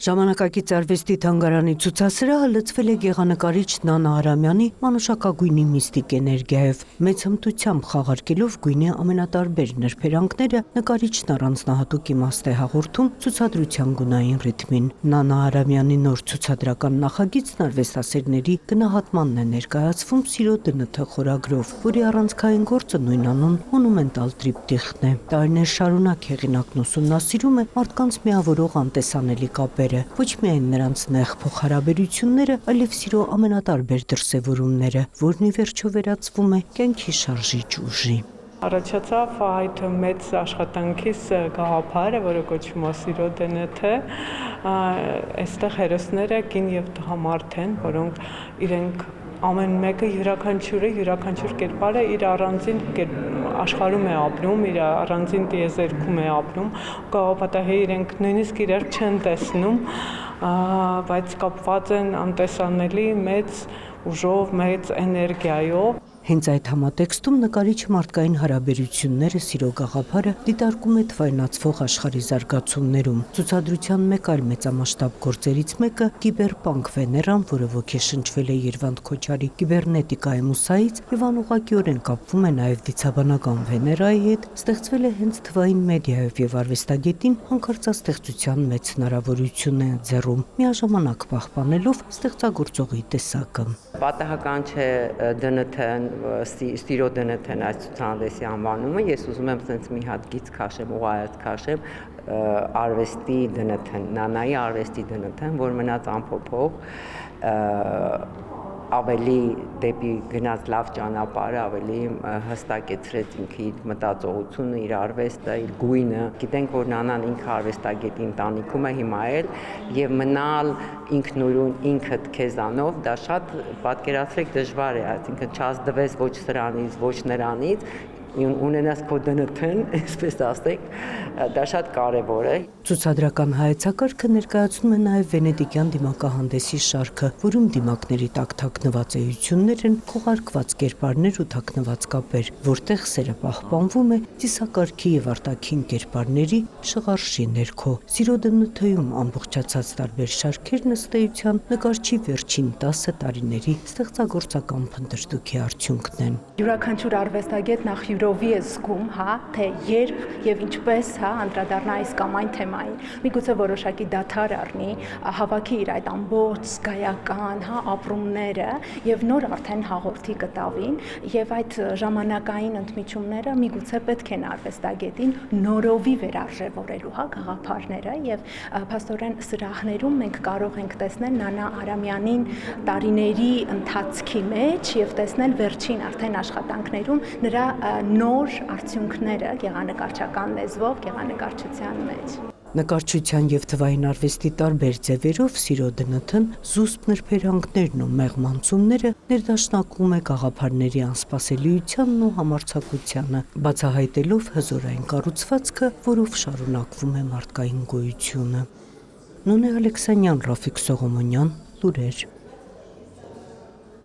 Ժամանակակից արվեստի թանգարանի ցուցասրահը լցվել է գեղանկարիչ Նանա Արամյանի մանուշակագույնի միստիկ էներգիայով, մեծ հմտությամբ խաղարկելով գույնի ամենատարբեր նրբերանգները, նկարիչն առանձնահատուկ իմաստ է հաղորդում ցուցադրության գունային ռիթմին։ Նանա Արամյանի նոր ցուցադրական նախագիծն արվեստասերների գնահատմանն է ներկայացվում Սիրո ԴՆԹ խորագրով, որի առանցքային գործը նույնանուն մոնումենտալ տրիպտիխն է։ Տարիներ շարունակ հեղինակն ուսումնասիրում է մարդկանց միավորող անտեսանելի կապեր, ոչ միայն նրանց նեղ փոխհարաբերությունները, այլև սիրո ամենատարբեր դրսևորումները, որն ի վերջո վերածվում է կյանքի շարժիչ ուժի։ Առաջացավ այդ մեծ աշխատանքիս գաղափարը, որը կոչվում է Սիրո ԴՆԹ, այստեղ հերոսները կին եւ տղամարդ են, որոնք իրենք ամեն մեկը յուրաքանչյուր կերպարը իր առանձին աշխարհում է ապրում, իր առանձին տիեզերքում է ապրում, գաղափարահե իրենք նույնիսկ իրար չեն տեսնում, բայց կապված են անտեսանելի մեծ ուժով, մեծ էներգիայով։ Հենց այդ համատեքստում նկարիչը մարդկային հարաբերությունները, սիրո գաղափարը դիտարկում է թվայնացվող աշխարհի զարգացումներում։ Ցուցադրության մեկ այլ մեծամասշտաբ գործերից մեկը կիբերպանկ Վեներան, որը ոգեշնչվել է Երվանդ Քոչարի կիբերնետիկայի մուսայից եւ անուղղակիորեն կապվում է նաեւ դիցաբանական Վեներայի հետ, ստեղծվել է հենց թվային մեդիայով եւ արվեստագետին հանքարծաստեղծության մեծ հնարավորություն է ընձեռում, միաժամանակ պահպանելով ստեղծագործողի տեսակը։ Պատահական չէ ԴՆԹ-ն, Սիրո ԴՆԹ-ն այս ցուցահանդեսի անվանումը, ես ուզում եմ ցենց մի հատ գիծ քաշեմ, ուղղայած քաշեմ արվեստի ԴՆԹ-ն, Նանայի արվեստի ԴՆԹ-ն, որ մնաց անփոփոխ, ավելի դեպի գնաց լավ ճանապարհ, ավելի հստակեցրեց ինքը իր մտածողությունը, իր արվեստը, իր գույնը։ Գիտենք, որ Նանան ինքը արվեստագետի ընտանիքում է հիմա էլ եւ մնալ ինքնուրույն ինքդ քեզանով, դա շատ պատկերացրեք դժվար է, այսինքն չազդվես ոչ սրանից, ոչ նրանից, ունենաս քո ԴՆԹ-ն, այսպես ասենք, դա շատ կարևոր է։ Ցուցադրական հայեցակարգը ներկայացնում է նաև վենետիկյան դիմակահանդեսի շարքը, որում դիմակների տակ թաքնված էություններ են, քողարկված կերպարներ ու թաքնված կապեր, որտեղ սերը պահպանվում է ծիսակարգի եւ արտաքին կերպարների շղարշի ներքո։ Սիրո ԴՆԹ-ում ամբողջացած տարբեր շարքերն ըստ էության նկարչի վերջին 10 տարիների ստեղծագործական փնտրտուքի արդյունքն են։ Յուրաքանչյուր արվեստագետ նախ յուրովի է զգում, թե երբ եւ ինչպես անդրադառնա այս կամ այն թեմային։ Միգուցե որոշակի դադար առնի, հավաքի իր այդ ամբողջ զգայական, ապրումները եւ նոր արդեն հաղորդի կտավին եւ այդ ժամանակային ընդմիջումները միգուցե պետք են արվեստագետին նորովի վերարժևորելու, գաղափարները եւ փաստորեն սրահներում մենք կարող ենք տեսնել Նանա Արամյանին տարիների ընթացքի մեջ եւ տեսնել վերջին արդեն աշխատանքներում նրա նոր արդյունքները գեղանկարչական լեզվով, գեղանկարչության մեջ։ Նկարչության եւ թվային արվեստի տարբեր ձևերով Սիրո ԴՆԹ-ն զուսպ նրբերանգներն ու մեղմանցումները ներդաշնակում է գաղափարների անսպասելիությանն ու համարձակությանը, բացահայտելով հզորային կառուցվածքը, որով շարունակվում է մարդկային գոյությունը։ Նոնե Ալեքսանյան, Ռաֆիկ Սողոմոնյան, լուրեր։